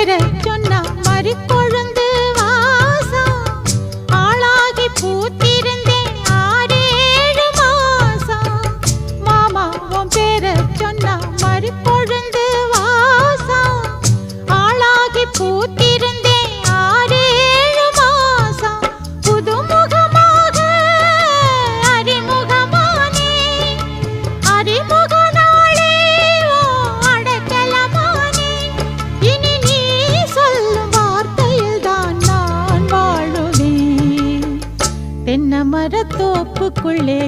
பேர சொன்னா மறி கொழுந்து வாசம் ஆளாகி பூத்திருந்தேன் 6-7 மாசம். மாமா உன் பேர சொன்னா மறி கொழுந்து வாசம் ஆளாகி பூத்திருந்தேன் 6-7 மாசம். புதுமுகமாக அறிமுகமானே அறிமுக நாளே ஓ அடக்கலமானே. இனி நீ சொல்லும் வார்த்தையில் தான் நான் வாழுவேன். தென்னை மரத்தோப்புக்குள்ளே